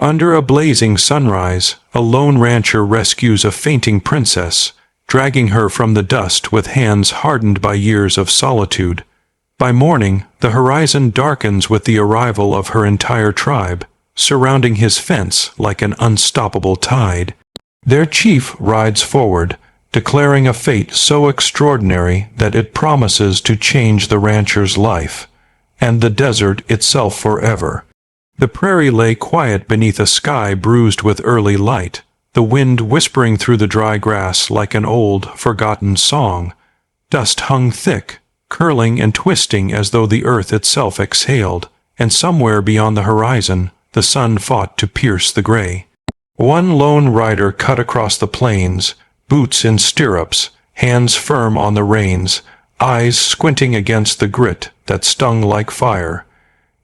Under a blazing sunrise, a lone rancher rescues a fainting princess, dragging her from the dust with hands hardened by years of solitude. By morning, the horizon darkens with the arrival of her entire tribe, surrounding his fence like an unstoppable tide. Their chief rides forward, declaring a fate so extraordinary that it promises to change the rancher's life, and the desert itself forever. The prairie lay quiet beneath a sky bruised with early light, the wind whispering through the dry grass like an old, forgotten song. Dust hung thick, curling and twisting as though the earth itself exhaled, and somewhere beyond the horizon, the sun fought to pierce the gray. One lone rider cut across the plains, boots in stirrups, hands firm on the reins, eyes squinting against the grit that stung like fire.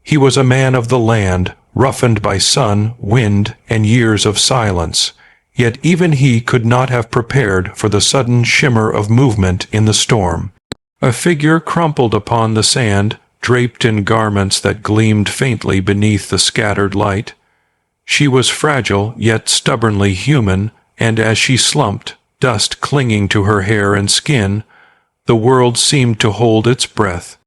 He was a man of the land, roughened by sun, wind, and years of silence, yet even he could not have prepared for the sudden shimmer of movement in the storm. A figure crumpled upon the sand, draped in garments that gleamed faintly beneath the scattered light. She was fragile, yet stubbornly human, and as she slumped, dust clinging to her hair and skin, the world seemed to hold its breath.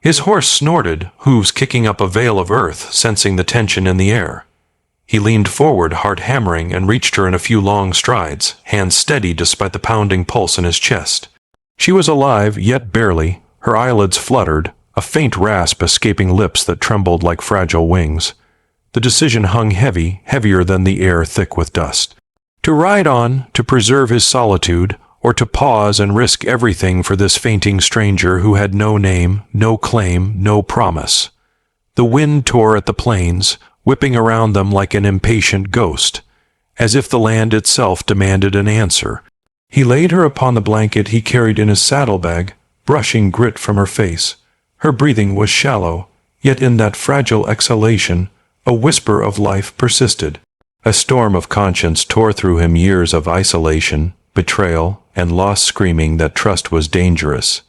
His horse snorted, hooves kicking up a veil of earth, sensing the tension in the air. He leaned forward, heart hammering, and reached her in a few long strides, hands steady despite the pounding pulse in his chest. She was alive, yet barely. Her eyelids fluttered, a faint rasp escaping lips that trembled like fragile wings. The decision hung heavy, heavier than the air thick with dust. To ride on, to preserve his solitude, or to pause and risk everything for this fainting stranger who had no name, no claim, no promise. The wind tore at the plains, whipping around them like an impatient ghost, as if the land itself demanded an answer. He laid her upon the blanket he carried in his saddlebag, brushing grit from her face. Her breathing was shallow, yet in that fragile exhalation, a whisper of life persisted. A storm of conscience tore through him, years of isolation, betrayal, and loss screaming that trust was dangerous.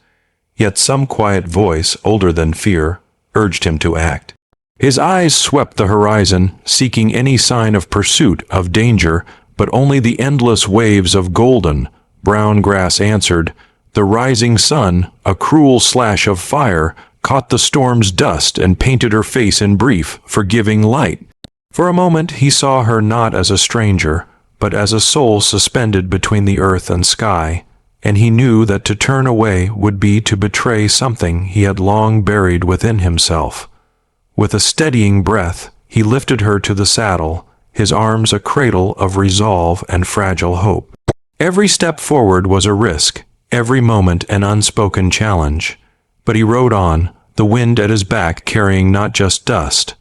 Yet some quiet voice, older than fear, urged him to act. His eyes swept the horizon, seeking any sign of pursuit, of danger, but only the endless waves of golden, brown grass answered. The rising sun, a cruel slash of fire, caught the storm's dust and painted her face in brief, forgiving light. For a moment he saw her not as a stranger, but as a soul suspended between the earth and sky, and he knew that to turn away would be to betray something he had long buried within himself. With a steadying breath, he lifted her to the saddle, his arms a cradle of resolve and fragile hope. Every step forward was a risk, every moment an unspoken challenge. But he rode on, the wind at his back carrying not just dust,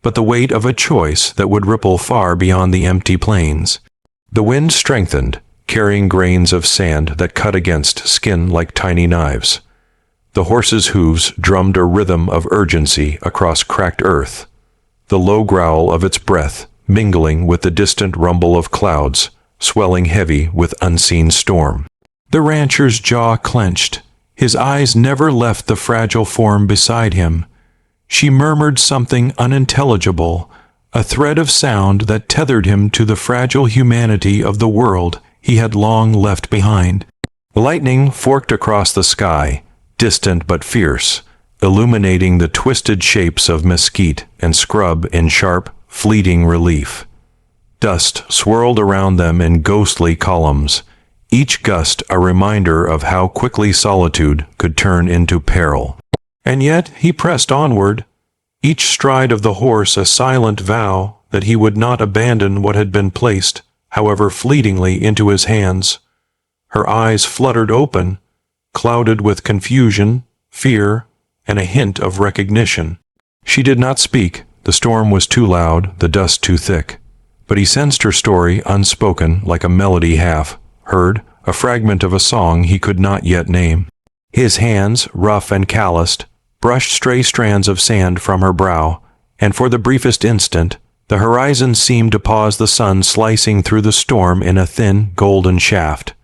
but the weight of a choice that would ripple far beyond the empty plains. The wind strengthened, carrying grains of sand that cut against skin like tiny knives. The horse's hooves drummed a rhythm of urgency across cracked earth, the low growl of its breath mingling with the distant rumble of clouds, swelling heavy with unseen storm. The rancher's jaw clenched. His eyes never left the fragile form beside him. She murmured something unintelligible, a thread of sound that tethered him to the fragile humanity of the world he had long left behind. Lightning forked across the sky, distant but fierce, illuminating the twisted shapes of mesquite and scrub in sharp, fleeting relief. Dust swirled around them in ghostly columns, each gust a reminder of how quickly solitude could turn into peril. And yet he pressed onward, each stride of the horse a silent vow that he would not abandon what had been placed, however fleetingly, into his hands. Her eyes fluttered open, clouded with confusion, fear, and a hint of recognition. She did not speak. The storm was too loud, the dust too thick. But he sensed her story unspoken, like a melody half heard, a fragment of a song he could not yet name. His hands, rough and calloused, brushed stray strands of sand from her brow, and for the briefest instant, the horizon seemed to pause, the sun slicing through the storm in a thin, golden shaft.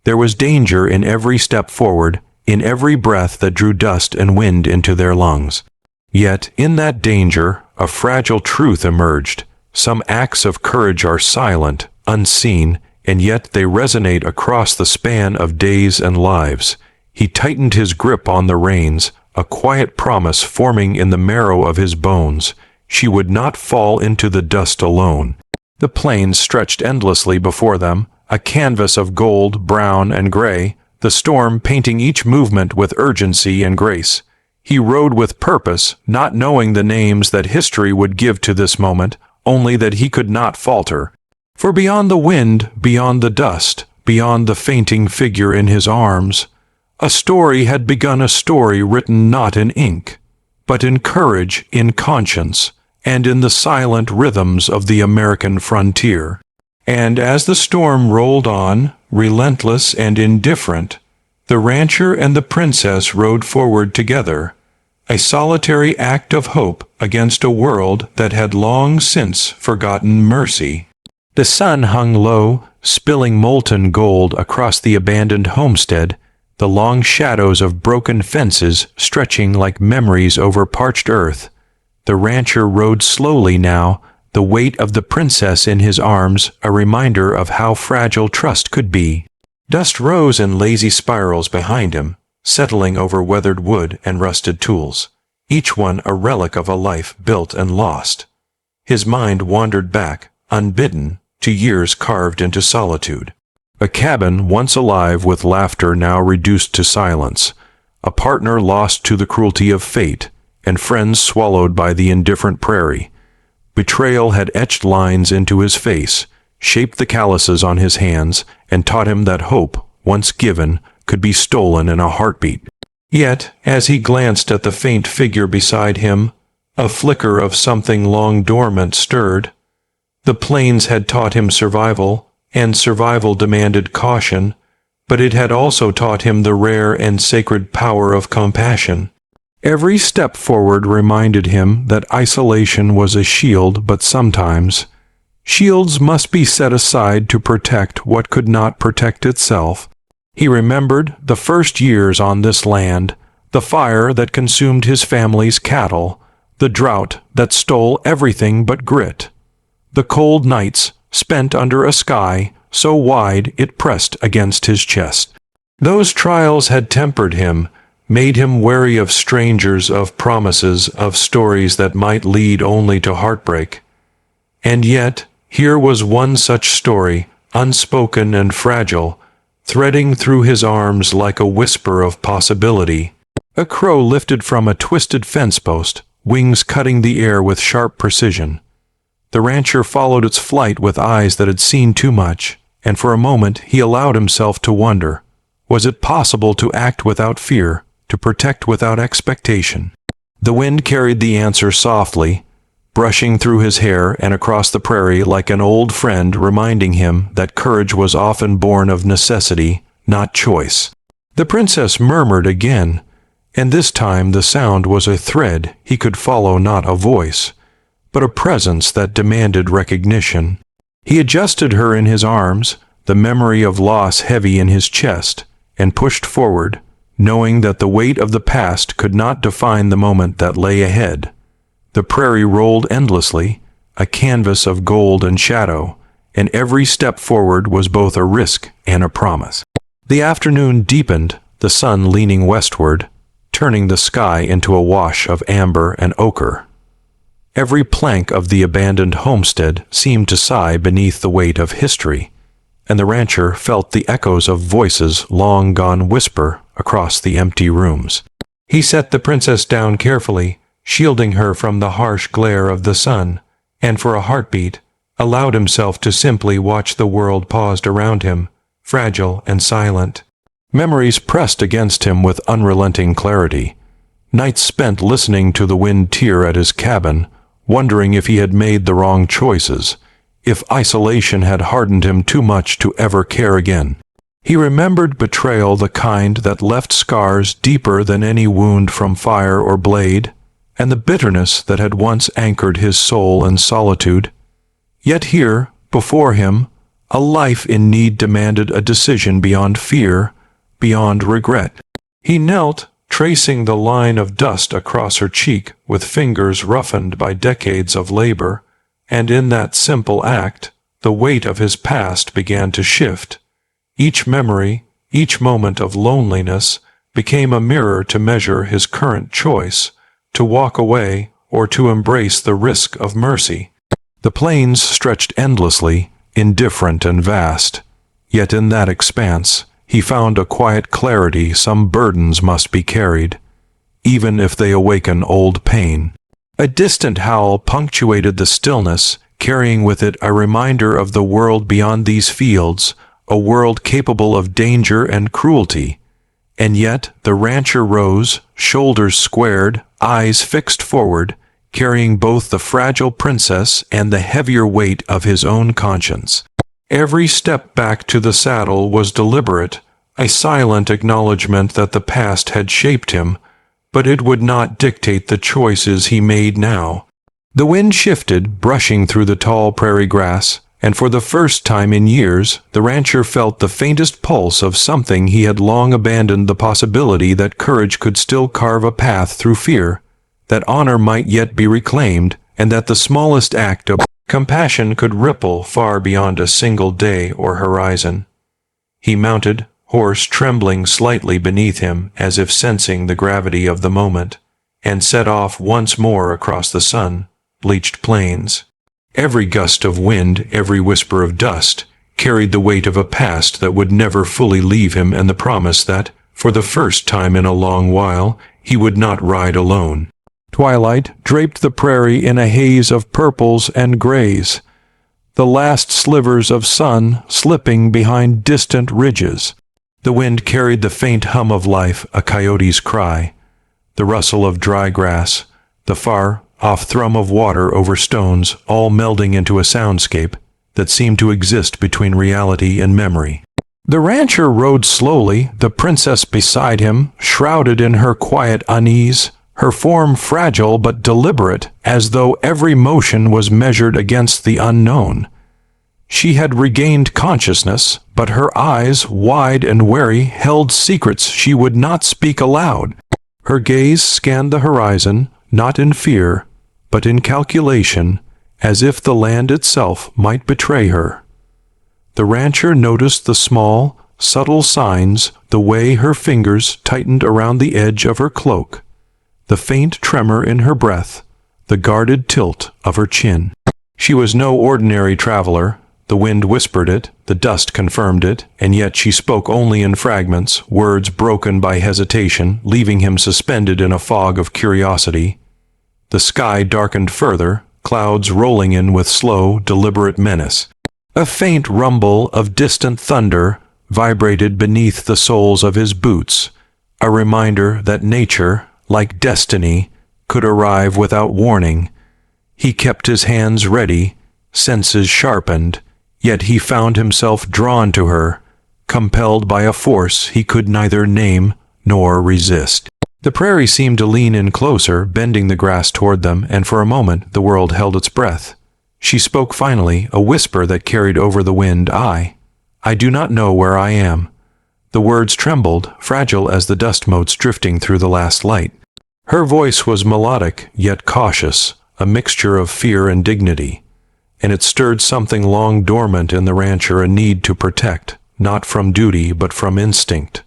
There was danger in every step forward, in every breath that drew dust and wind into their lungs. Yet, in that danger, a fragile truth emerged, Some acts of courage are silent, unseen, and yet they resonate across the span of days and lives. He tightened his grip on the reins, a quiet promise forming in the marrow of his bones. She would not fall into the dust alone. The plains stretched endlessly before them, a canvas of gold, brown, and gray, the storm painting each movement with urgency and grace. He rode with purpose, not knowing the names that history would give to this moment, only that he could not falter. For beyond the wind, beyond the dust, beyond the fainting figure in his arms, a story had begun, a story written not in ink, but in courage, in conscience, and in the silent rhythms of the American frontier. And as the storm rolled on, relentless and indifferent, the rancher and the princess rode forward together, a solitary act of hope against a world that had long since forgotten mercy. The sun hung low, spilling molten gold across the abandoned homestead, the long shadows of broken fences stretching like memories over parched earth. The rancher rode slowly now, the weight of the princess in his arms a reminder of how fragile trust could be. Dust rose in lazy spirals behind him, settling over weathered wood and rusted tools, each one a relic of a life built and lost. His mind wandered back, unbidden, to years carved into solitude. A cabin once alive with laughter now reduced to silence, a partner lost to the cruelty of fate, and friends swallowed by the indifferent prairie. Betrayal had etched lines into his face, shaped the calluses on his hands, and taught him that hope, once given, could be stolen in a heartbeat. Yet, as he glanced at the faint figure beside him, a flicker of something long dormant stirred. The plains had taught him survival, and survival demanded caution, but it had also taught him the rare and sacred power of compassion. Every step forward reminded him that isolation was a shield, but sometimes shields must be set aside to protect what could not protect itself. He remembered the first years on this land, the fire that consumed his family's cattle, the drought that stole everything but grit, the cold nights spent under a sky so wide it pressed against his chest. Those trials had tempered him, made him wary of strangers, of promises, of stories that might lead only to heartbreak. And yet, here was one such story, unspoken and fragile, threading through his arms like a whisper of possibility. A crow lifted from a twisted fence post, wings cutting the air with sharp precision. The rancher followed its flight with eyes that had seen too much, and for a moment he allowed himself to wonder, was it possible to act without fear, to protect without expectation? The wind carried the answer softly, brushing through his hair and across the prairie like an old friend, reminding him that courage was often born of necessity, not choice. The princess murmured again, and this time the sound was a thread he could follow, not a voice, but a presence that demanded recognition. He adjusted her in his arms, the memory of loss heavy in his chest, and pushed forward, knowing that the weight of the past could not define the moment that lay ahead. The prairie rolled endlessly, a canvas of gold and shadow, and every step forward was both a risk and a promise. The afternoon deepened, the sun leaning westward, turning the sky into a wash of amber and ochre. Every plank of the abandoned homestead seemed to sigh beneath the weight of history, and the rancher felt the echoes of voices long gone whisper across the empty rooms. He set the princess down carefully, shielding her from the harsh glare of the sun, and for a heartbeat allowed himself to simply watch the world paused around him, fragile and silent. Memories pressed against him with unrelenting clarity. Nights spent listening to the wind tear at his cabin, wondering if he had made the wrong choices, if isolation had hardened him too much to ever care again. He remembered betrayal, the kind that left scars deeper than any wound from fire or blade, and the bitterness that had once anchored his soul in solitude. Yet here, before him, a life in need demanded a decision beyond fear, beyond regret. He knelt, tracing the line of dust across her cheek with fingers roughened by decades of labor, And in that simple act, the weight of his past began to shift. Each memory, each moment of loneliness, became a mirror to measure his current choice, to walk away or to embrace the risk of mercy. The plains stretched endlessly, indifferent and vast. Yet in that expanse, he found a quiet clarity. Some burdens must be carried, even if they awaken old pain. A distant howl punctuated the stillness, carrying with it a reminder of the world beyond these fields, a world capable of danger and cruelty. And yet the rancher rose, shoulders squared, eyes fixed forward, carrying both the fragile princess and the heavier weight of his own conscience. Every step back to the saddle was deliberate, a silent acknowledgment that the past had shaped him, but it would not dictate the choices he made now. The wind shifted, brushing through the tall prairie grass, and for the first time in years, the rancher felt the faintest pulse of something he had long abandoned, the possibility that courage could still carve a path through fear, that honor might yet be reclaimed, and that the smallest act of compassion could ripple far beyond a single day or horizon. He mounted, horse trembling slightly beneath him as if sensing the gravity of the moment, and set off once more across the sun-bleached plains. Every gust of wind, every whisper of dust, carried the weight of a past that would never fully leave him, and the promise that, for the first time in a long while, he would not ride alone. Twilight draped the prairie in a haze of purples and grays, the last slivers of sun slipping behind distant ridges. The wind carried the faint hum of life, a coyote's cry, the rustle of dry grass, the far-off thrum of water over stones, all melding into a soundscape that seemed to exist between reality and memory. The rancher rode slowly, the princess beside him, shrouded in her quiet unease, her form fragile but deliberate, as though every motion was measured against the unknown. She had regained consciousness, but her eyes, wide and wary, held secrets she would not speak aloud. Her gaze scanned the horizon, not in fear, but in calculation, as if the land itself might betray her. The rancher noticed the small, subtle signs, the way her fingers tightened around the edge of her cloak, the faint tremor in her breath, the guarded tilt of her chin. She was no ordinary traveler. The wind whispered it, the dust confirmed it, and yet she spoke only in fragments, words broken by hesitation, leaving him suspended in a fog of curiosity. The sky darkened further, clouds rolling in with slow, deliberate menace. A faint rumble of distant thunder vibrated beneath the soles of his boots, a reminder that nature, like destiny, could arrive without warning. He kept his hands ready, senses sharpened, yet he found himself drawn to her, compelled by a force he could neither name nor resist. The prairie seemed to lean in closer, bending the grass toward them, and for a moment the world held its breath. She spoke finally, a whisper that carried over the wind. I do not know where I am." The words trembled, fragile as the dust motes drifting through the last light. Her voice was melodic, yet cautious, a mixture of fear and dignity, and it stirred something long dormant in the rancher, a need to protect, not from duty but from instinct.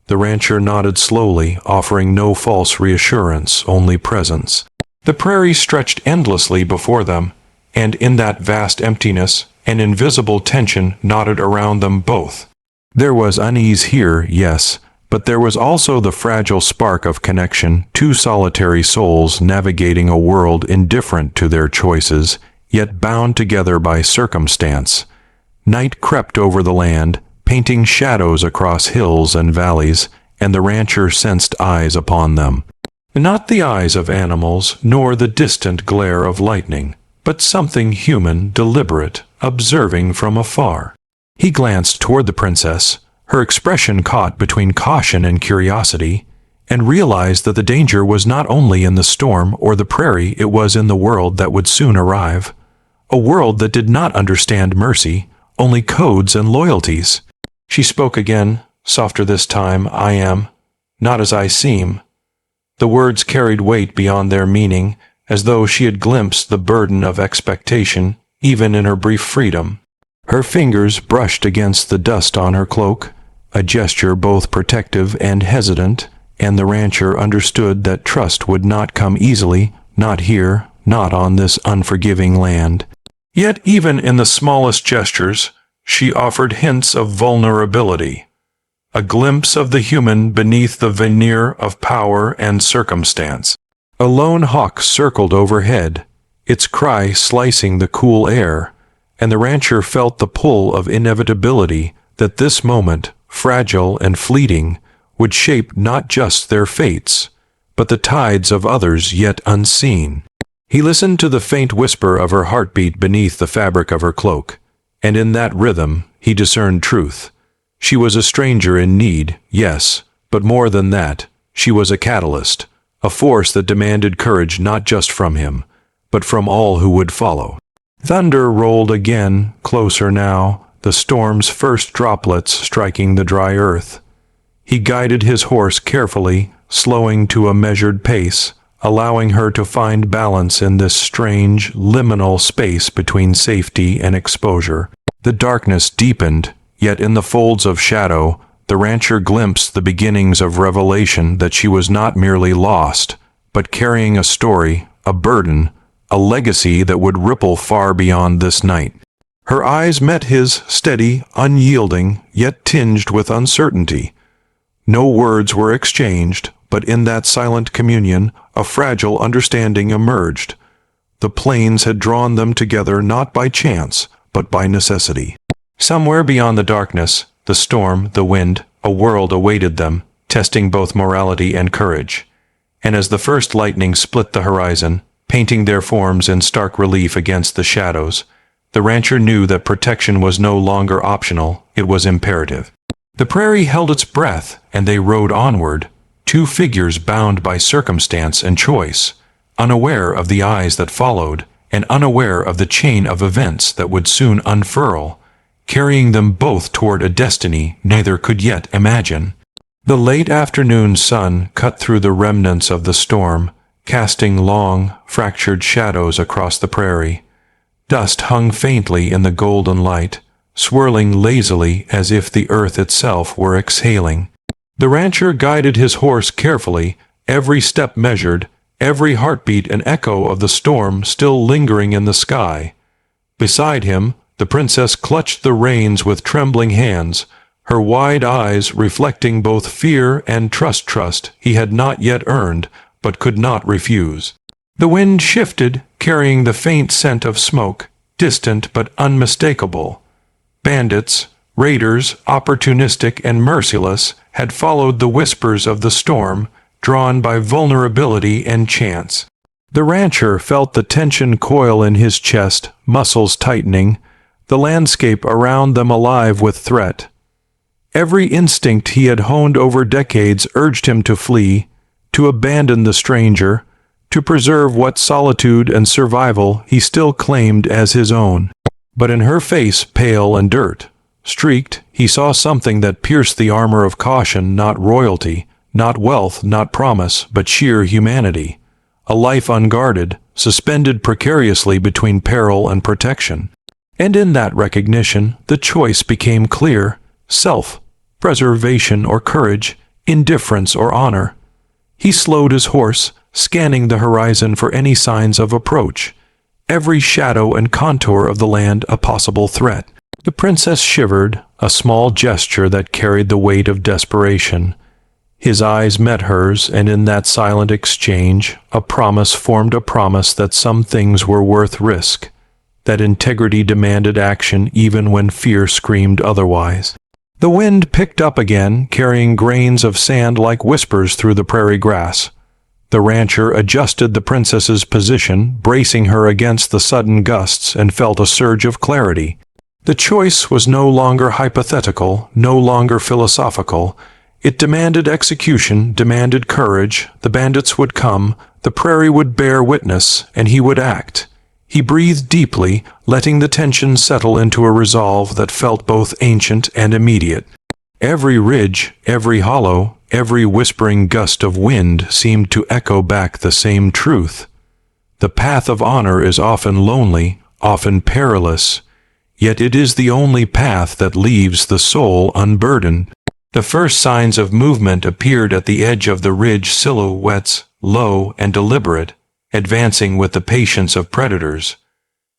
The rancher nodded slowly, offering no false reassurance, only presence. The prairie stretched endlessly before them, and in that vast emptiness, an invisible tension knotted around them both. There was unease here, yes, but there was also the fragile spark of connection, two solitary souls navigating a world indifferent to their choices, yet bound together by circumstance. Night crept over the land, painting shadows across hills and valleys, and the rancher sensed eyes upon them. Not the eyes of animals, nor the distant glare of lightning, but something human, deliberate, observing from afar. He glanced toward the princess, her expression caught between caution and curiosity, and realized that the danger was not only in the storm or the prairie, it was in the world that would soon arrive. A world that did not understand mercy, only codes and loyalties. She spoke again, softer this time. "I am not as I seem." The words carried weight beyond their meaning, as though she had glimpsed the burden of expectation, even in her brief freedom. Her fingers brushed against the dust on her cloak, a gesture both protective and hesitant, and the rancher understood that trust would not come easily, not here, not on this unforgiving land. Yet even in the smallest gestures, she offered hints of vulnerability, a glimpse of the human beneath the veneer of power and circumstance. A lone hawk circled overhead, its cry slicing the cool air, and the rancher felt the pull of inevitability that this moment, fragile and fleeting, would shape not just their fates, but the tides of others yet unseen. He listened to the faint whisper of her heartbeat beneath the fabric of her cloak, and in that rhythm he discerned truth. She was a stranger in need, yes, but more than that, she was a catalyst, a force that demanded courage not just from him, but from all who would follow. Thunder rolled again, closer now, the storm's first droplets striking the dry earth. He guided his horse carefully, slowing to a measured pace, allowing her to find balance in this strange, liminal space between safety and exposure. The darkness deepened, yet in the folds of shadow, the rancher glimpsed the beginnings of revelation that she was not merely lost, but carrying a story, a burden, a legacy that would ripple far beyond this night. Her eyes met his, steady, unyielding, yet tinged with uncertainty. No words were exchanged, but in that silent communion, a fragile understanding emerged. The plains had drawn them together not by chance, but by necessity. Somewhere beyond the darkness, the storm, the wind, a world awaited them, testing both morality and courage. And as the first lightning split the horizon, painting their forms in stark relief against the shadows, the rancher knew that protection was no longer optional, it was imperative. The prairie held its breath, and they rode onward, two figures bound by circumstance and choice, unaware of the eyes that followed, and unaware of the chain of events that would soon unfurl, carrying them both toward a destiny neither could yet imagine. The late afternoon sun cut through the remnants of the storm, casting long, fractured shadows across the prairie. Dust hung faintly in the golden light, swirling lazily as if the earth itself were exhaling. The rancher guided his horse carefully, every step measured, every heartbeat an echo of the storm still lingering in the sky. Beside him, the princess clutched the reins with trembling hands, her wide eyes reflecting both fear and trust he had not yet earned, but could not refuse. The wind shifted, carrying the faint scent of smoke, distant but unmistakable. Bandits, raiders, opportunistic and merciless, had followed the whispers of the storm, drawn by vulnerability and chance. The rancher felt the tension coil in his chest, muscles tightening, the landscape around them alive with threat. Every instinct he had honed over decades urged him to flee, to abandon the stranger, to preserve what solitude and survival he still claimed as his own. But in her face, pale and dirt, streaked, he saw something that pierced the armor of caution, not royalty, not wealth, not promise, but sheer humanity. A life unguarded, suspended precariously between peril and protection. And in that recognition, the choice became clear: self-preservation or courage, indifference or honor. He slowed his horse, scanning the horizon for any signs of approach, every shadow and contour of the land a possible threat. The princess shivered, a small gesture that carried the weight of desperation. His eyes met hers, and in that silent exchange, a promise formed a promise that some things were worth risk, that integrity demanded action even when fear screamed otherwise. The wind picked up again, carrying grains of sand like whispers through the prairie grass. The rancher adjusted the princess's position, bracing her against the sudden gusts, and felt a surge of clarity. The choice was no longer hypothetical, no longer philosophical. It demanded execution, demanded courage. The bandits would come, the prairie would bear witness, and he would act. He breathed deeply, letting the tension settle into a resolve that felt both ancient and immediate. Every ridge, every hollow, every whispering gust of wind seemed to echo back the same truth. The path of honor is often lonely, often perilous, yet it is the only path that leaves the soul unburdened. The first signs of movement appeared at the edge of the ridge, silhouettes, low and deliberate, advancing with the patience of predators.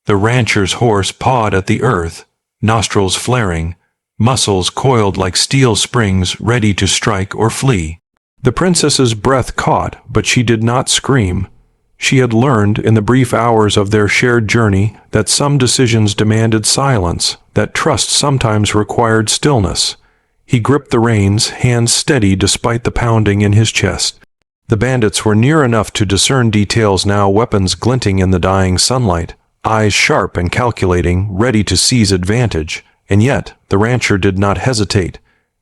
The rancher's horse pawed at the earth, nostrils flaring, muscles coiled like steel springs ready to strike or flee. The princess's breath caught, but she did not scream. She had learned in the brief hours of their shared journey that some decisions demanded silence, that trust sometimes required stillness. He gripped the reins, hands steady despite the pounding in his chest. The bandits were near enough to discern details now, weapons glinting in the dying sunlight, eyes sharp and calculating, ready to seize advantage. And yet, the rancher did not hesitate.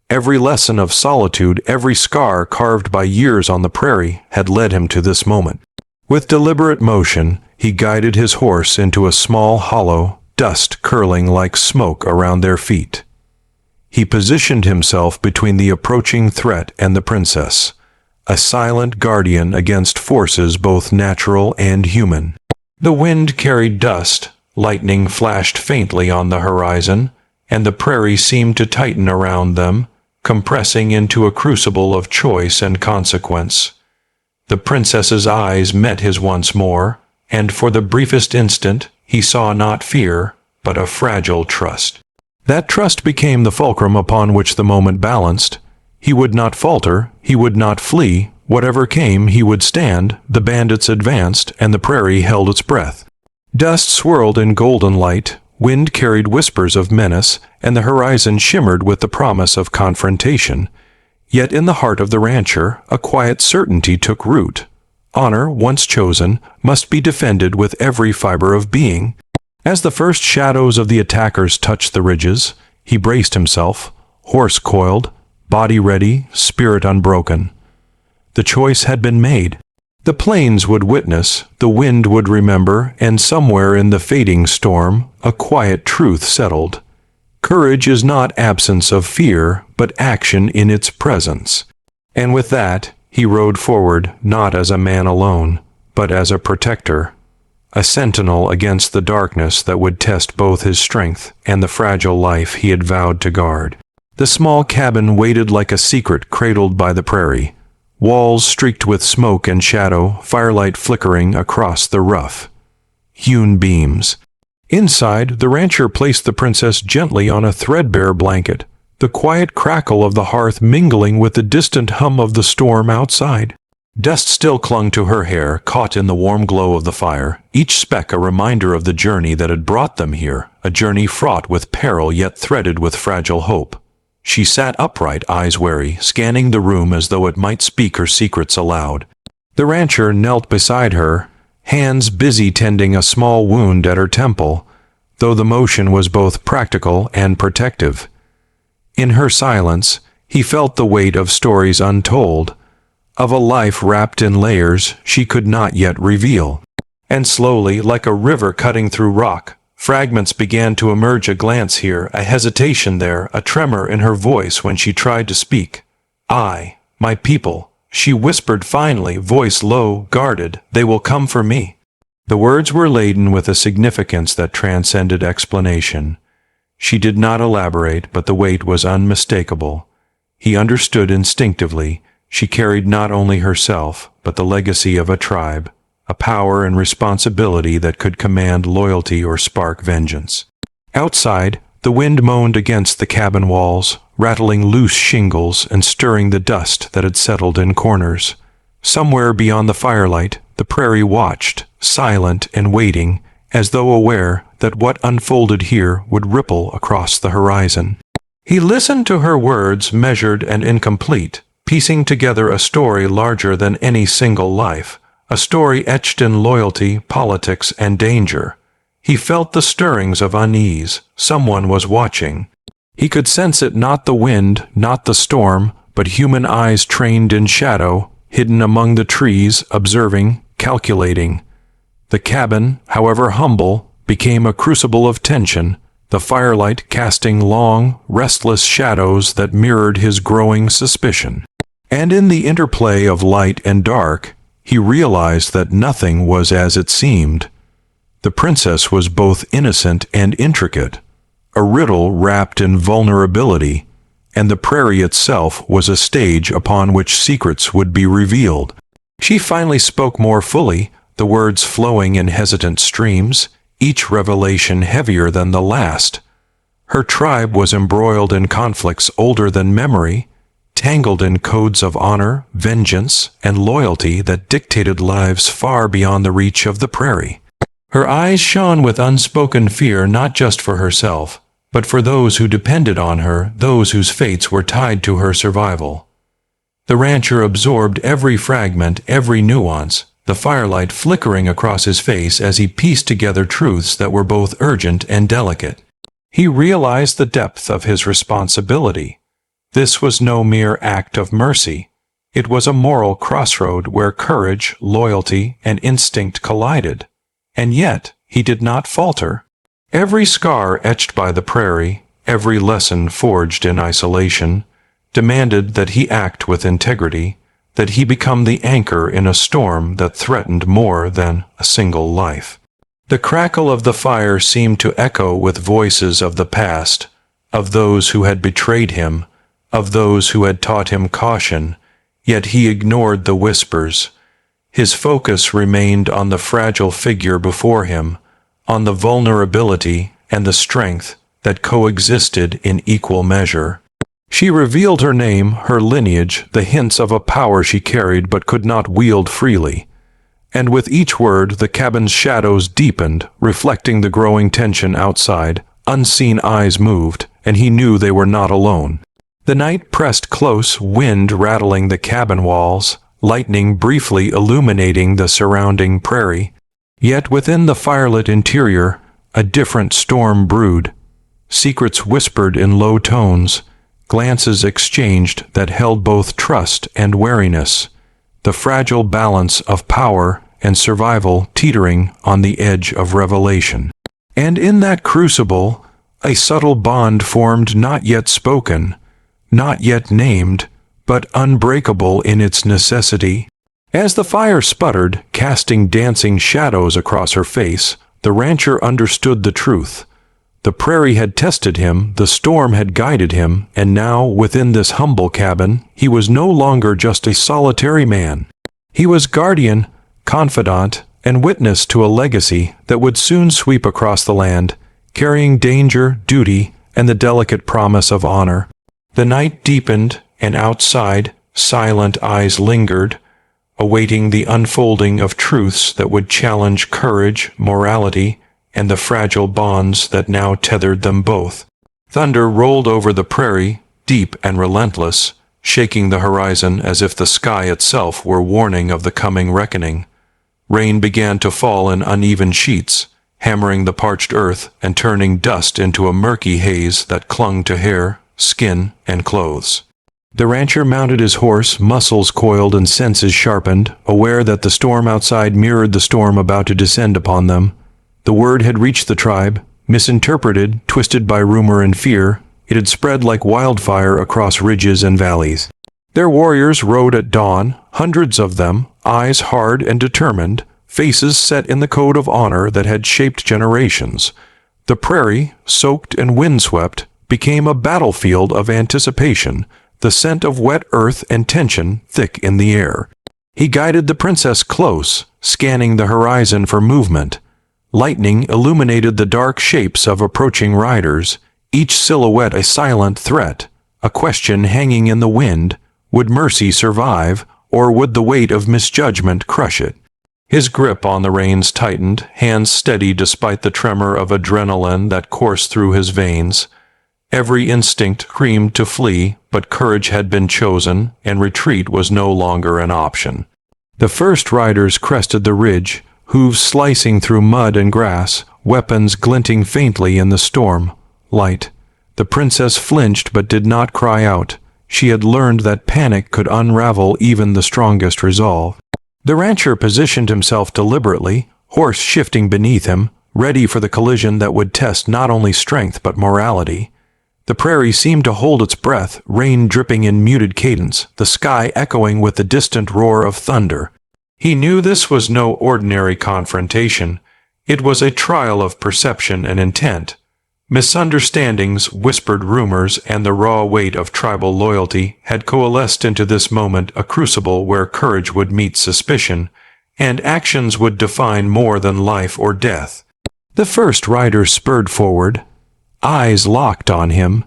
Every lesson of solitude, every scar carved by years on the prairie, had led him to this moment. With deliberate motion, he guided his horse into a small hollow, dust curling like smoke around their feet. He positioned himself between the approaching threat and the princess, a silent guardian against forces both natural and human. The wind carried dust, lightning flashed faintly on the horizon, and the prairie seemed to tighten around them, compressing into a crucible of choice and consequence. The princess's eyes met his once more, and for the briefest instant he saw not fear, but a fragile trust. That trust became the fulcrum upon which the moment balanced. He would not falter, he would not flee, whatever came he would stand. The bandits advanced, and the prairie held its breath. Dust swirled in golden light, wind carried whispers of menace, and the horizon shimmered with the promise of confrontation. Yet in the heart of the rancher, a quiet certainty took root. Honor, once chosen, must be defended with every fiber of being. As the first shadows of the attackers touched the ridges, he braced himself, horse coiled, body ready, spirit unbroken. The choice had been made. The plains would witness, the wind would remember, and somewhere in the fading storm, a quiet truth settled. Courage is not absence of fear, but action in its presence. And with that, he rode forward, not as a man alone, but as a protector, a sentinel against the darkness that would test both his strength and the fragile life he had vowed to guard. The small cabin waited like a secret cradled by the prairie, walls streaked with smoke and shadow, firelight flickering across the rough hewn beams. Inside, the rancher placed the princess gently on a threadbare blanket, the quiet crackle of the hearth mingling with the distant hum of the storm outside. Dust still clung to her hair, caught in the warm glow of the fire, each speck a reminder of the journey that had brought them here, a journey fraught with peril yet threaded with fragile hope. She sat upright, eyes wary, scanning the room as though it might speak her secrets aloud. The rancher knelt beside her, hands busy tending a small wound at her temple, though the motion was both practical and protective. In her silence, he felt the weight of stories untold, of a life wrapped in layers she could not yet reveal. And slowly, like a river cutting through rock, fragments began to emerge, a glance here, a hesitation there, a tremor in her voice when she tried to speak. "I, my people," she whispered finally, voice low, guarded, "they will come for me." The words were laden with a significance that transcended explanation. She did not elaborate, but the weight was unmistakable. He understood instinctively. She carried not only herself, but the legacy of a tribe, a power and responsibility that could command loyalty or spark vengeance. Outside, the wind moaned against the cabin walls, rattling loose shingles and stirring the dust that had settled in corners. Somewhere beyond the firelight, the prairie watched, silent and waiting, as though aware that what unfolded here would ripple across the horizon. He listened to her words, measured and incomplete, piecing together a story larger than any single life, a story etched in loyalty, politics, and danger. He felt the stirrings of unease. Someone was watching. He could sense it, not the wind, not the storm, but human eyes trained in shadow, hidden among the trees, observing, calculating. The cabin, however humble, became a crucible of tension, the firelight casting long, restless shadows that mirrored his growing suspicion. And in the interplay of light and dark, he realized that nothing was as it seemed. The princess was both innocent and intricate, a riddle wrapped in vulnerability, and the prairie itself was a stage upon which secrets would be revealed. She finally spoke more fully, the words flowing in hesitant streams, each revelation heavier than the last. Her tribe was embroiled in conflicts older than memory, tangled in codes of honor, vengeance, and loyalty that dictated lives far beyond the reach of the prairie. Her eyes shone with unspoken fear not just for herself, but for those who depended on her, those whose fates were tied to her survival. The rancher absorbed every fragment, every nuance, the firelight flickering across his face as he pieced together truths that were both urgent and delicate. He realized the depth of his responsibility. This was no mere act of mercy. It was a moral crossroad where courage, loyalty, and instinct collided. And yet, he did not falter. Every scar etched by the prairie, every lesson forged in isolation, demanded that he act with integrity, that he become the anchor in a storm that threatened more than a single life. The crackle of the fire seemed to echo with voices of the past, of those who had betrayed him, of those who had taught him caution, yet he ignored the whispers. His focus remained on the fragile figure before him, on the vulnerability and the strength that coexisted in equal measure. She revealed her name, her lineage, the hints of a power she carried but could not wield freely. And with each word the cabin's shadows deepened, reflecting the growing tension outside. Unseen eyes moved, and he knew they were not alone. The night pressed close, wind rattling the cabin walls, lightning briefly illuminating the surrounding prairie. Yet within the firelit interior, a different storm brewed. Secrets whispered in low tones, glances exchanged that held both trust and wariness, the fragile balance of power and survival teetering on the edge of revelation. And in that crucible, a subtle bond formed, not yet spoken, not yet named, but unbreakable in its necessity. As the fire sputtered, casting dancing shadows across her face, the rancher understood the truth. The prairie had tested him, the storm had guided him, and now, within this humble cabin, he was no longer just a solitary man. He was guardian, confidant, and witness to a legacy that would soon sweep across the land, carrying danger, duty, and the delicate promise of honor. The night deepened, and outside, silent eyes lingered, awaiting the unfolding of truths that would challenge courage, morality, and the fragile bonds that now tethered them both. Thunder rolled over the prairie, deep and relentless, shaking the horizon as if the sky itself were warning of the coming reckoning. Rain began to fall in uneven sheets, hammering the parched earth and turning dust into a murky haze that clung to hair, skin, and clothes. The rancher mounted his horse, muscles coiled and senses sharpened, aware that the storm outside mirrored the storm about to descend upon them. The word had reached the tribe, misinterpreted, twisted by rumor and fear. It had spread like wildfire across ridges and valleys. Their warriors rode at dawn, hundreds of them, eyes hard and determined, faces set in the code of honor that had shaped generations. The prairie, soaked and windswept, became a battlefield of anticipation, the scent of wet earth and tension thick in the air. He guided the princess close, scanning the horizon for movement. Lightning illuminated the dark shapes of approaching riders, each silhouette a silent threat, a question hanging in the wind: would mercy survive, or would the weight of misjudgment crush it? His grip on the reins tightened, hands steady despite the tremor of adrenaline that coursed through his veins. Every instinct screamed to flee, but courage had been chosen, and retreat was no longer an option. The first riders crested the ridge, hooves slicing through mud and grass, weapons glinting faintly in the storm. Light. The princess flinched but did not cry out. She had learned that panic could unravel even the strongest resolve. The rancher positioned himself deliberately, horse shifting beneath him, ready for the collision that would test not only strength but morality. The prairie seemed to hold its breath, rain dripping in muted cadence, the sky echoing with the distant roar of thunder. He knew this was no ordinary confrontation. It was a trial of perception and intent. Misunderstandings, whispered rumors, and the raw weight of tribal loyalty had coalesced into this moment, a crucible where courage would meet suspicion, and actions would define more than life or death. The first rider spurred forward, eyes locked on him,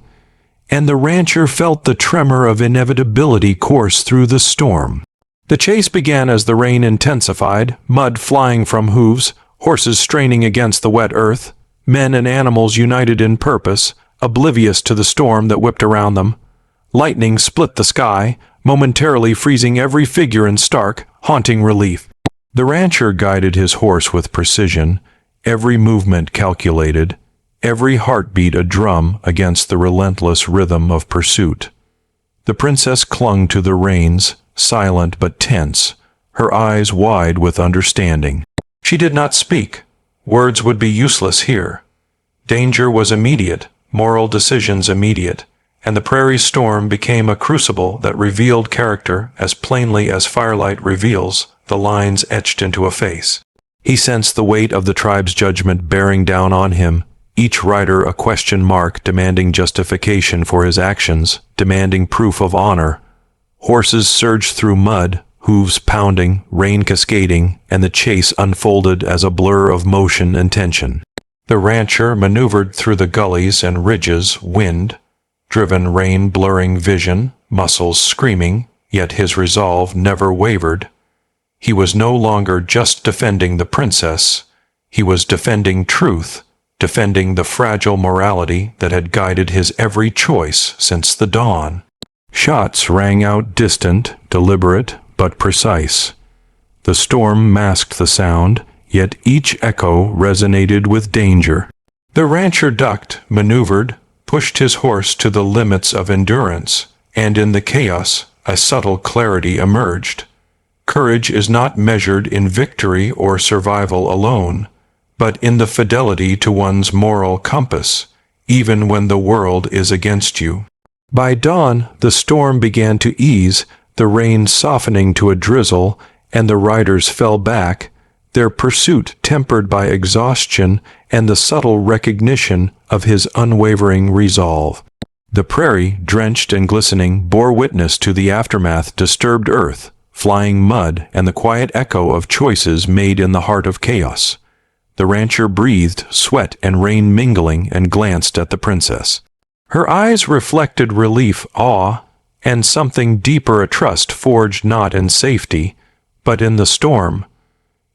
and the rancher felt the tremor of inevitability course through the storm. The chase began as the rain intensified, mud flying from hooves, horses straining against the wet earth, men and animals united in purpose, oblivious to the storm that whipped around them. Lightning split the sky, momentarily freezing every figure in stark, haunting relief. The rancher guided his horse with precision, every movement calculated, every heartbeat a drum against the relentless rhythm of pursuit. The princess clung to the reins, silent but tense, her eyes wide with understanding. She did not speak. Words would be useless here. Danger was immediate, moral decisions immediate, and the prairie storm became a crucible that revealed character as plainly as firelight reveals the lines etched into a face. He sensed the weight of the tribe's judgment bearing down on him, each rider a question mark demanding justification for his actions, demanding proof of honor. Horses surged through mud, hooves pounding, rain cascading, and the chase unfolded as a blur of motion and tension. The rancher maneuvered through the gullies and ridges, wind-driven rain blurring vision, muscles screaming, yet his resolve never wavered. He was no longer just defending the princess. He was defending truth, defending the fragile morality that had guided his every choice since the dawn. Shots rang out distant, deliberate, but precise. The storm masked the sound, yet each echo resonated with danger. The rancher ducked, maneuvered, pushed his horse to the limits of endurance, and in the chaos, a subtle clarity emerged. Courage is not measured in victory or survival alone, but in the fidelity to one's moral compass, even when the world is against you. By dawn, the storm began to ease, the rain softening to a drizzle, and the riders fell back, their pursuit tempered by exhaustion and the subtle recognition of his unwavering resolve. The prairie, drenched and glistening, bore witness to the aftermath, disturbed earth, flying mud, and the quiet echo of choices made in the heart of chaos. The rancher breathed, sweat and rain mingling, and glanced at the princess. Her eyes reflected relief, awe, and something deeper, a trust forged not in safety, but in the storm.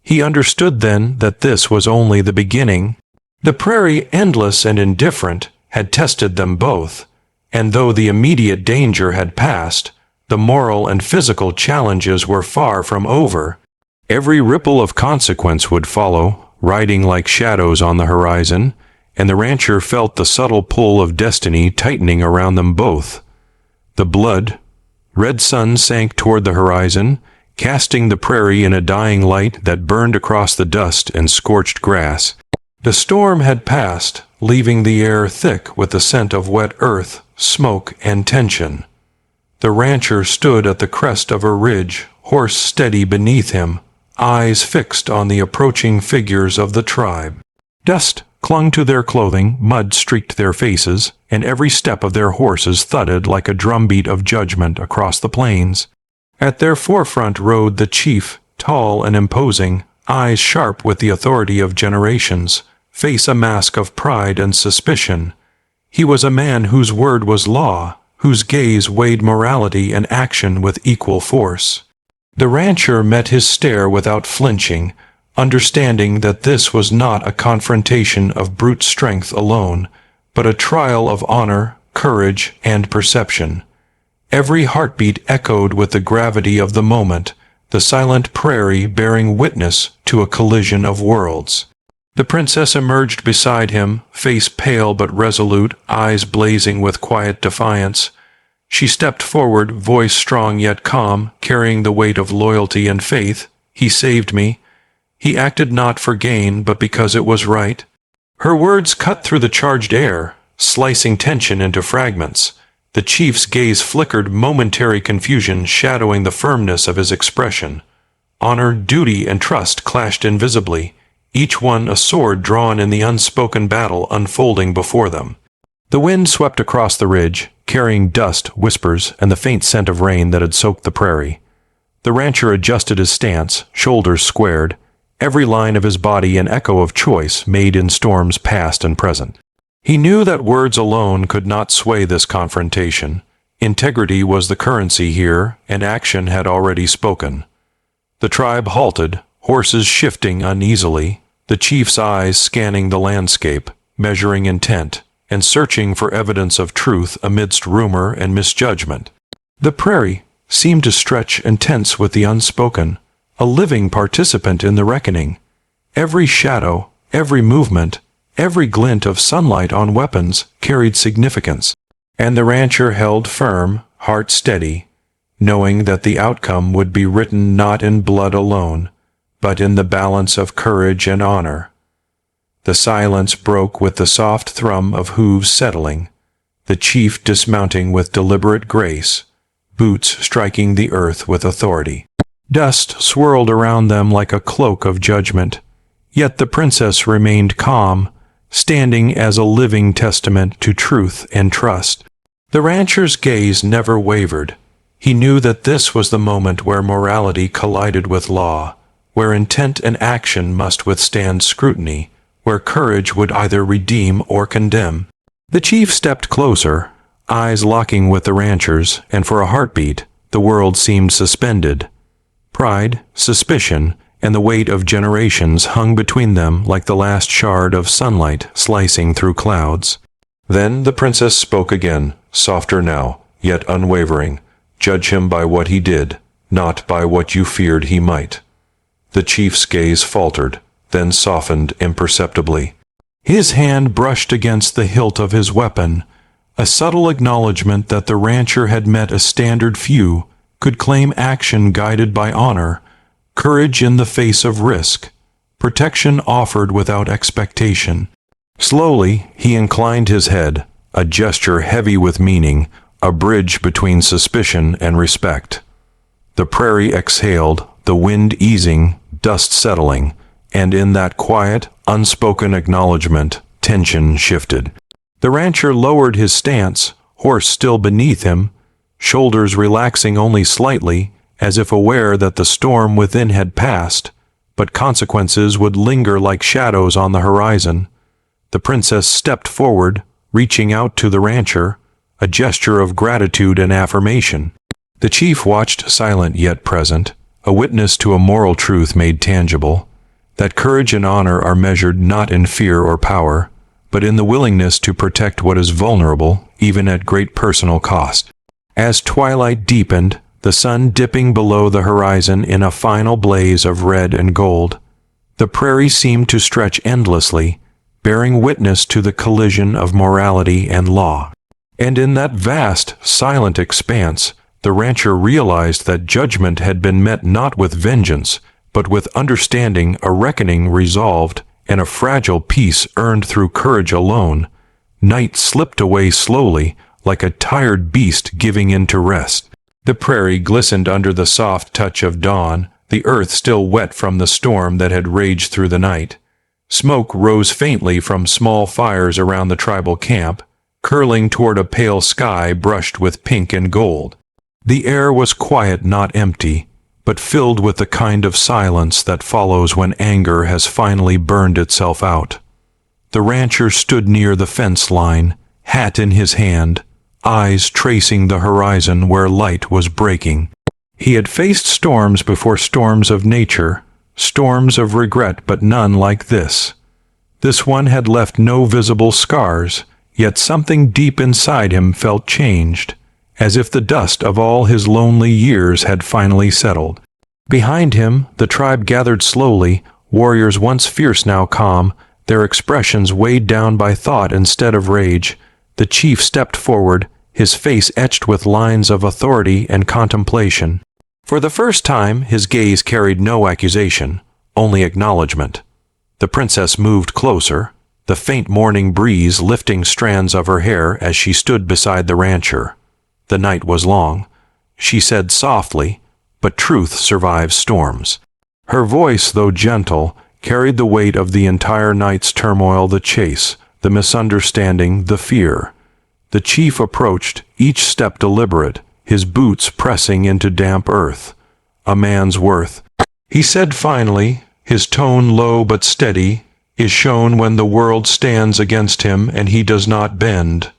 He understood then that this was only the beginning. The prairie, endless and indifferent, had tested them both, and though the immediate danger had passed, the moral and physical challenges were far from over. Every ripple of consequence would follow, riding like shadows on the horizon, and the rancher felt the subtle pull of destiny tightening around them both. The blood-red sun sank toward the horizon, casting the prairie in a dying light that burned across the dust and scorched grass. The storm had passed, leaving the air thick with the scent of wet earth, smoke, and tension. The rancher stood at the crest of a ridge, horse steady beneath him, eyes fixed on the approaching figures of the tribe. Dust clung to their clothing, mud streaked their faces, and every step of their horses thudded like a drumbeat of judgment across the plains. At their forefront rode the chief, tall and imposing, eyes sharp with the authority of generations, face a mask of pride and suspicion. He was a man whose word was law, whose gaze weighed morality and action with equal force. The rancher met his stare without flinching, understanding that this was not a confrontation of brute strength alone, but a trial of honor, courage, and perception. Every heartbeat echoed with the gravity of the moment, the silent prairie bearing witness to a collision of worlds. The princess emerged beside him, face pale but resolute, eyes blazing with quiet defiance. She stepped forward, voice strong yet calm, carrying the weight of loyalty and faith. "He saved me. He acted not for gain, but because it was right." Her words cut through the charged air, slicing tension into fragments. The chief's gaze flickered, momentary confusion shadowing the firmness of his expression. Honor, duty, and trust clashed invisibly, each one a sword drawn in the unspoken battle unfolding before them. The wind swept across the ridge, carrying dust, whispers, and the faint scent of rain that had soaked the prairie. The rancher adjusted his stance, shoulders squared, every line of his body an echo of choice made in storms past and present. He knew that words alone could not sway this confrontation. Integrity was the currency here, and action had already spoken. The tribe halted, horses shifting uneasily, the chief's eyes scanning the landscape, measuring intent, and searching for evidence of truth amidst rumor and misjudgment. The prairie seemed to stretch and tense with the unspoken, a living participant in the reckoning. Every shadow, every movement, every glint of sunlight on weapons carried significance, and the rancher held firm, heart steady, knowing that the outcome would be written not in blood alone, but in the balance of courage and honor. The silence broke with the soft thrum of hooves settling, the chief dismounting with deliberate grace, boots striking the earth with authority. Dust swirled around them like a cloak of judgment, yet the princess remained calm, standing as a living testament to truth and trust. The rancher's gaze never wavered. He knew that this was the moment where morality collided with law, where intent and action must withstand scrutiny, where courage would either redeem or condemn. The chief stepped closer, eyes locking with the rancher's, and for a heartbeat, the world seemed suspended. Pride, suspicion, and the weight of generations hung between them like the last shard of sunlight slicing through clouds. Then the princess spoke again, softer now, yet unwavering. Judge him by what he did, not by what you feared he might. The chief's gaze faltered, then softened imperceptibly. His hand brushed against the hilt of his weapon, a subtle acknowledgment that the rancher had met a standard few, could claim action guided by honor, courage in the face of risk, protection offered without expectation. Slowly, he inclined his head, a gesture heavy with meaning, a bridge between suspicion and respect. The prairie exhaled, the wind easing, dust settling, and in that quiet, unspoken acknowledgment, tension shifted. The rancher lowered his stance, horse still beneath him, shoulders relaxing only slightly, as if aware that the storm within had passed, but consequences would linger like shadows on the horizon. The princess stepped forward, reaching out to the rancher, a gesture of gratitude and affirmation. The chief watched, silent yet present, a witness to a moral truth made tangible, that courage and honor are measured not in fear or power, but in the willingness to protect what is vulnerable, even at great personal cost. As twilight deepened, the sun dipping below the horizon in a final blaze of red and gold, the prairie seemed to stretch endlessly, bearing witness to the collision of morality and law. And in that vast, silent expanse, the rancher realized that judgment had been met not with vengeance, but with understanding, a reckoning resolved, and a fragile peace earned through courage alone. Night slipped away slowly, like a tired beast giving in to rest. The prairie glistened under the soft touch of dawn, the earth still wet from the storm that had raged through the night. Smoke rose faintly from small fires around the tribal camp, curling toward a pale sky brushed with pink and gold. The air was quiet, not empty, but filled with the kind of silence that follows when anger has finally burned itself out. The rancher stood near the fence line, hat in his hand, eyes tracing the horizon where light was breaking. He had faced storms before, storms of nature, storms of regret, but none like this. This one had left no visible scars, yet something deep inside him felt changed, as if the dust of all his lonely years had finally settled. Behind him, the tribe gathered slowly, warriors once fierce now calm, their expressions weighed down by thought instead of rage. The chief stepped forward, his face etched with lines of authority and contemplation. For the first time, his gaze carried no accusation, only acknowledgement. The princess moved closer, the faint morning breeze lifting strands of her hair as she stood beside the rancher. The night was long. She said softly, "But truth survives storms." Her voice, though gentle, carried the weight of the entire night's turmoil, the chase, the misunderstanding, the fear. The chief approached, each step deliberate, his boots pressing into damp earth. "A man's worth," he said finally, his tone low but steady, "is shown when the world stands against him and he does not bend."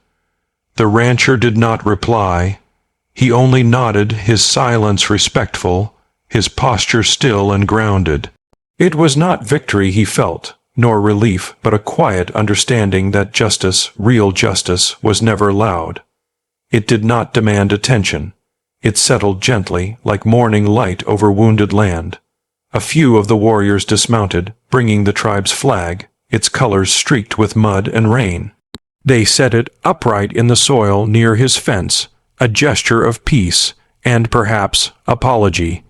The rancher did not reply. He only nodded, his silence respectful, his posture still and grounded. It was not victory he felt, nor relief, but a quiet understanding that justice, real justice, was never loud. It did not demand attention. It settled gently, like morning light over wounded land. A few of the warriors dismounted, bringing the tribe's flag, its colors streaked with mud and rain. They set it upright in the soil near his fence, a gesture of peace, and perhaps apology.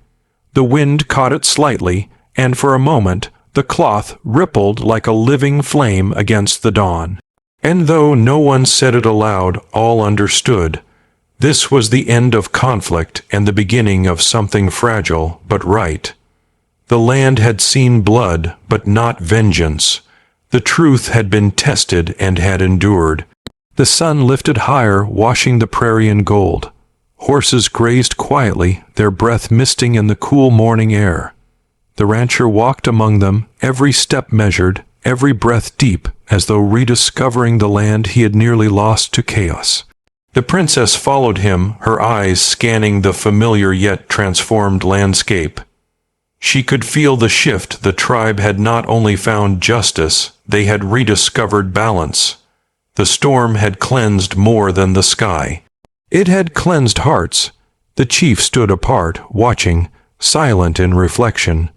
The wind caught it slightly, and for a moment the cloth rippled like a living flame against the dawn. And though no one said it aloud, all understood. This was the end of conflict and the beginning of something fragile but right. The land had seen blood, but not vengeance. The truth had been tested and had endured. The sun lifted higher, washing the prairie in gold. Horses grazed quietly, their breath misting in the cool morning air. The rancher walked among them, every step measured, every breath deep, as though rediscovering the land he had nearly lost to chaos. The princess followed him, her eyes scanning the familiar yet transformed landscape. She could feel the shift. The tribe had not only found justice, they had rediscovered balance. The storm had cleansed more than the sky. It had cleansed hearts. The chief stood apart, watching, silent in reflection.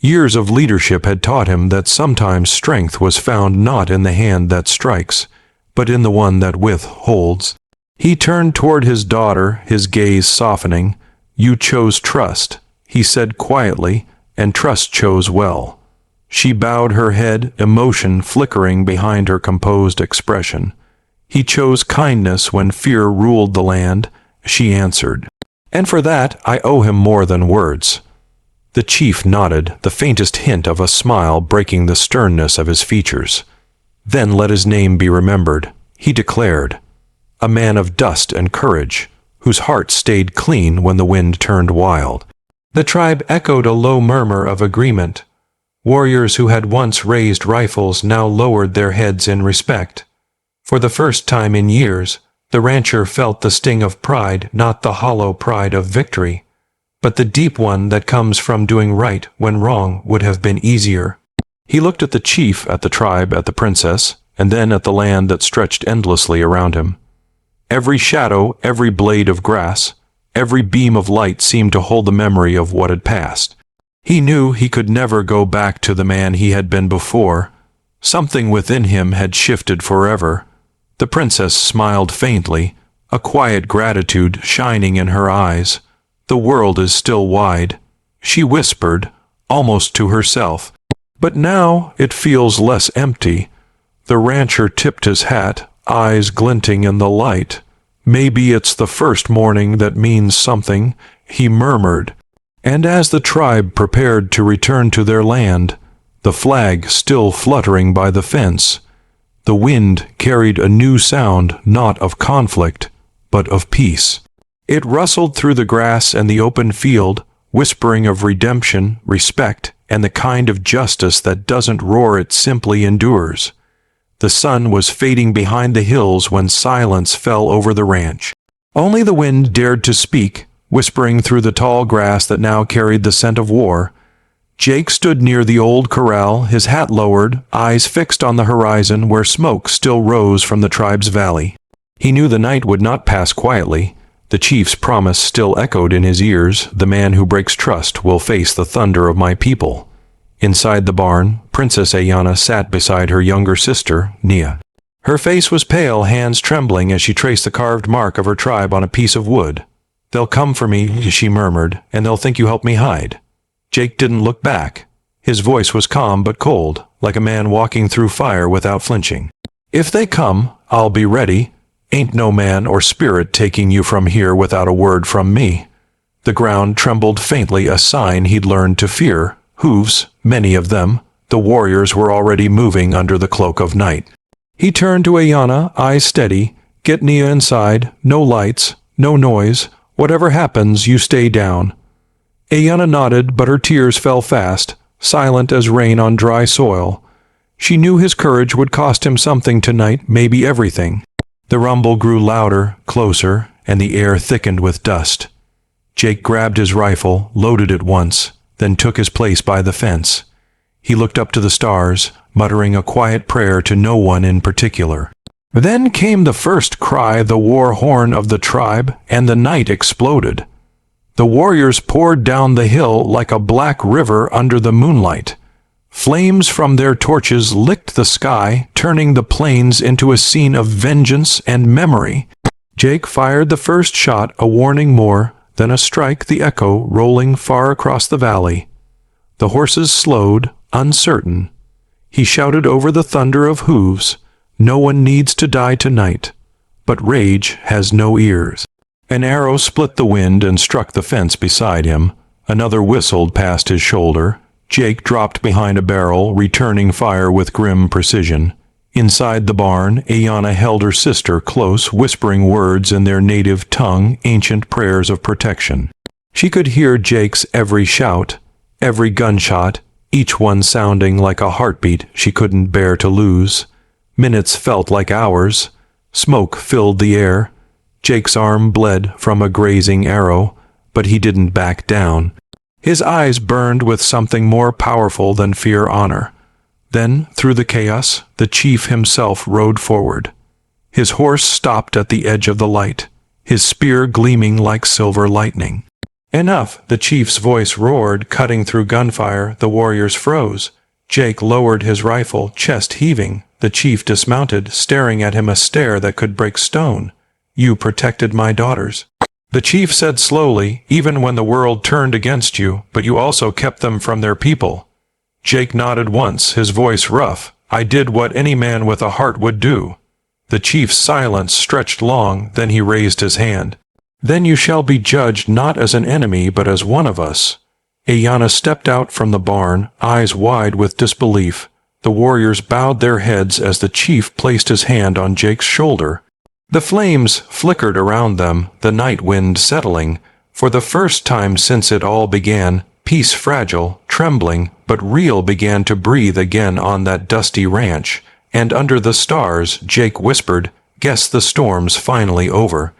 Years of leadership had taught him that sometimes strength was found not in the hand that strikes, but in the one that withholds. He turned toward his daughter, his gaze softening. "You chose trust," he said quietly, "and trust chose well." She bowed her head, emotion flickering behind her composed expression. "He chose kindness when fear ruled the land," she answered. "And for that I owe him more than words." The chief nodded, the faintest hint of a smile breaking the sternness of his features. "Then let his name be remembered," he declared. "A man of dust and courage, whose heart stayed clean when the wind turned wild." The tribe echoed a low murmur of agreement. Warriors who had once raised rifles now lowered their heads in respect. For the first time in years, the rancher felt the sting of pride, not the hollow pride of victory, but the deep one that comes from doing right when wrong would have been easier. He looked at the chief, at the tribe, at the princess, and then at the land that stretched endlessly around him. Every shadow, every blade of grass, every beam of light seemed to hold the memory of what had passed. He knew he could never go back to the man he had been before. Something within him had shifted forever. The princess smiled faintly, a quiet gratitude shining in her eyes. "The world is still wide," she whispered, almost to herself. "But now it feels less empty." The rancher tipped his hat, eyes glinting in the light. "Maybe it's the first morning that means something," he murmured. And as the tribe prepared to return to their land, the flag still fluttering by the fence, the wind carried a new sound, not of conflict, but of peace. It rustled through the grass and the open field, whispering of redemption, respect, and the kind of justice that doesn't roar, it simply endures. The sun was fading behind the hills when silence fell over the ranch. Only the wind dared to speak, whispering through the tall grass that now carried the scent of war. Jake stood near the old corral, his hat lowered, eyes fixed on the horizon where smoke still rose from the tribe's valley. He knew the night would not pass quietly. The chief's promise still echoed in his ears, "The man who breaks trust will face the thunder of my people." Inside the barn, Princess Ayana sat beside her younger sister, Nia. Her face was pale, hands trembling as she traced the carved mark of her tribe on a piece of wood. "They'll come for me," she murmured, "and they'll think you helped me hide." Jake didn't look back. His voice was calm but cold, like a man walking through fire without flinching. "If they come, I'll be ready. Ain't no man or spirit taking you from here without a word from me." The ground trembled faintly, a sign he'd learned to fear. hooves, many of them. The warriors were already moving under the cloak of night. He turned to Ayanna, eyes steady. "Get Nia inside. No lights. No noise. Whatever happens, you stay down." Ayanna nodded, but her tears fell fast, silent as rain on dry soil. She knew his courage would cost him something tonight, maybe everything. The rumble grew louder, closer, and the air thickened with dust. Jake grabbed his rifle, loaded it once, then took his place by the fence. He looked up to the stars, muttering a quiet prayer to no one in particular. Then came the first cry, the war horn of the tribe, and the night exploded. The warriors poured down the hill like a black river under the moonlight. Flames from their torches licked the sky, turning the plains into a scene of vengeance and memory. Jake fired the first shot, a warning more, then a strike, the echo rolling far across the valley. The horses slowed, uncertain. He shouted over the thunder of hooves, "No one needs to die tonight." But rage has no ears. An arrow split the wind and struck the fence beside him. Another whistled past his shoulder. Jake dropped behind a barrel, returning fire with grim precision. Inside the barn, Ayanna held her sister close, whispering words in their native tongue, ancient prayers of protection. She could hear Jake's every shout, every gunshot, each one sounding like a heartbeat she couldn't bear to lose. Minutes felt like hours. Smoke filled the air. Jake's arm bled from a grazing arrow, but he didn't back down. His eyes burned with something more powerful than fear-honor. Then, through the chaos, the chief himself rode forward. His horse stopped at the edge of the light, his spear gleaming like silver lightning. "Enough!" the chief's voice roared, cutting through gunfire. The warriors froze. Jake lowered his rifle, chest heaving. The chief dismounted, staring at him a stare that could break stone. "You protected my daughters," the chief said slowly, "even when the world turned against you, but you also kept them from their people." Jake nodded once, his voice rough. "I did what any man with a heart would do." The chief's silence stretched long, then he raised his hand. "Then you shall be judged not as an enemy, but as one of us." Ayanna stepped out from the barn, eyes wide with disbelief. The warriors bowed their heads as the chief placed his hand on Jake's shoulder. The flames flickered around them, the night wind settling. For the first time since it all began, peace fragile, trembling, but real began to breathe again on that dusty ranch. And under the stars, Jake whispered, "Guess the storm's finally over."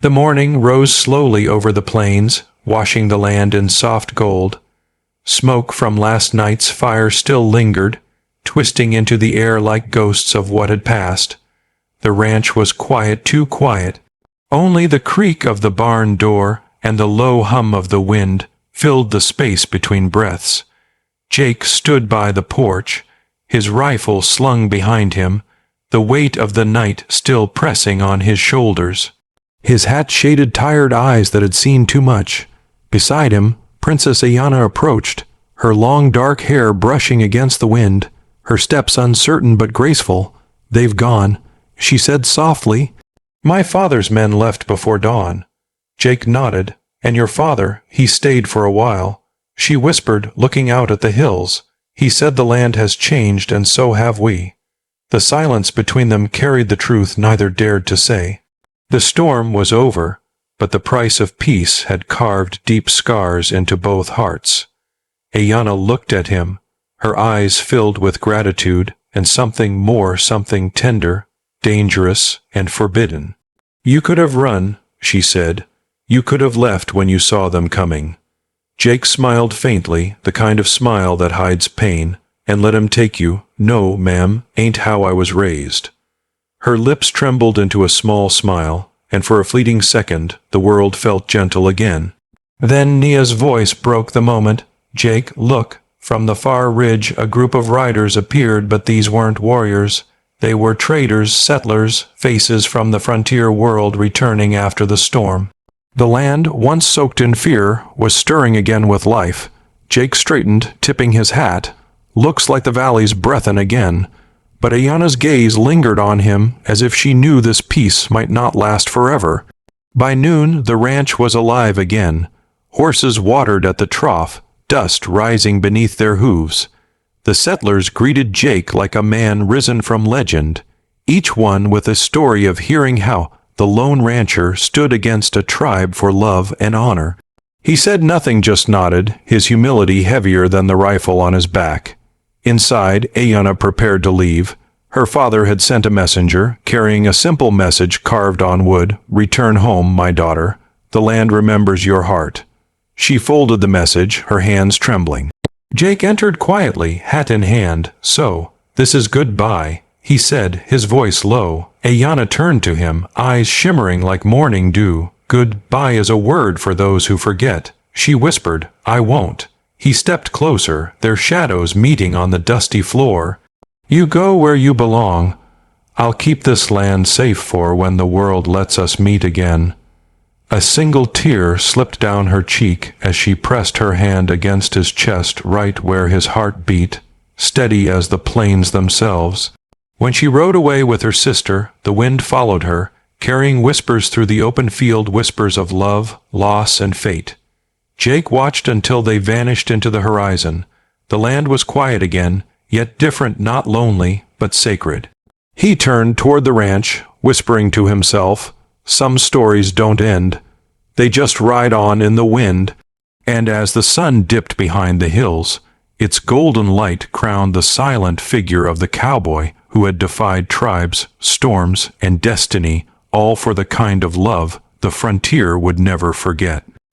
The morning rose slowly over the plains, washing the land in soft gold. Smoke from last night's fire still lingered, twisting into the air like ghosts of what had passed. The ranch was quiet, too quiet. Only the creak of the barn door and the low hum of the wind filled the space between breaths. Jake stood by the porch, his rifle slung behind him, the weight of the night still pressing on his shoulders. His hat shaded tired eyes that had seen too much. Beside him, Princess Ayanna approached, her long dark hair brushing against the wind, her steps uncertain but graceful. "They've gone," she said softly. "My father's men left before dawn." Jake nodded. "And your father, he stayed for a while," she whispered, looking out at the hills. "He said the land has changed, and so have we." The silence between them carried the truth neither dared to say. The storm was over, but the price of peace had carved deep scars into both hearts. Ayanna looked at him, her eyes filled with gratitude and something more, something tender, dangerous, and forbidden. "You could have run," she said. "You could have left when you saw them coming." Jake smiled faintly, the kind of smile that hides pain, and let him take you. "No, ma'am, ain't how I was raised." Her lips trembled into a small smile, and for a fleeting second the world felt gentle again. Then Nia's voice broke the moment. "Jake, look." From the far ridge a group of riders appeared, but these weren't warriors. They were traders, settlers, faces from the frontier world returning after the storm. The land, once soaked in fear, was stirring again with life. Jake straightened, tipping his hat. "Looks like the valley's breathin' again." But Ayanna's gaze lingered on him as if she knew this peace might not last forever. By noon, the ranch was alive again. Horses watered at the trough, dust rising beneath their hooves. The settlers greeted Jake like a man risen from legend, each one with a story of hearing how the lone rancher stood against a tribe for love and honor. He said nothing, just nodded, his humility heavier than the rifle on his back. Inside, Ayanna prepared to leave. Her father had sent a messenger, carrying a simple message carved on wood: "Return home, my daughter. The land remembers your heart." She folded the message, her hands trembling. Jake entered quietly, hat in hand. "So, this is goodbye," he said, his voice low. Ayanna turned to him, eyes shimmering like morning dew. "Goodbye is a word for those who forget," she whispered. "I won't." He stepped closer, their shadows meeting on the dusty floor. "You go where you belong. I'll keep this land safe for when the world lets us meet again." A single tear slipped down her cheek as she pressed her hand against his chest, right where his heart beat, steady as the plains themselves. When she rode away with her sister, the wind followed her, carrying whispers through the open field, whispers of love, loss, and fate. Jake watched until they vanished into the horizon. The land was quiet again, yet different, not lonely, but sacred. He turned toward the ranch, whispering to himself, "Some stories don't end. They just ride on in the wind." And as the sun dipped behind the hills, its golden light crowned the silent figure of the cowboy who had defied tribes, storms, and destiny, all for the kind of love the frontier would never forget.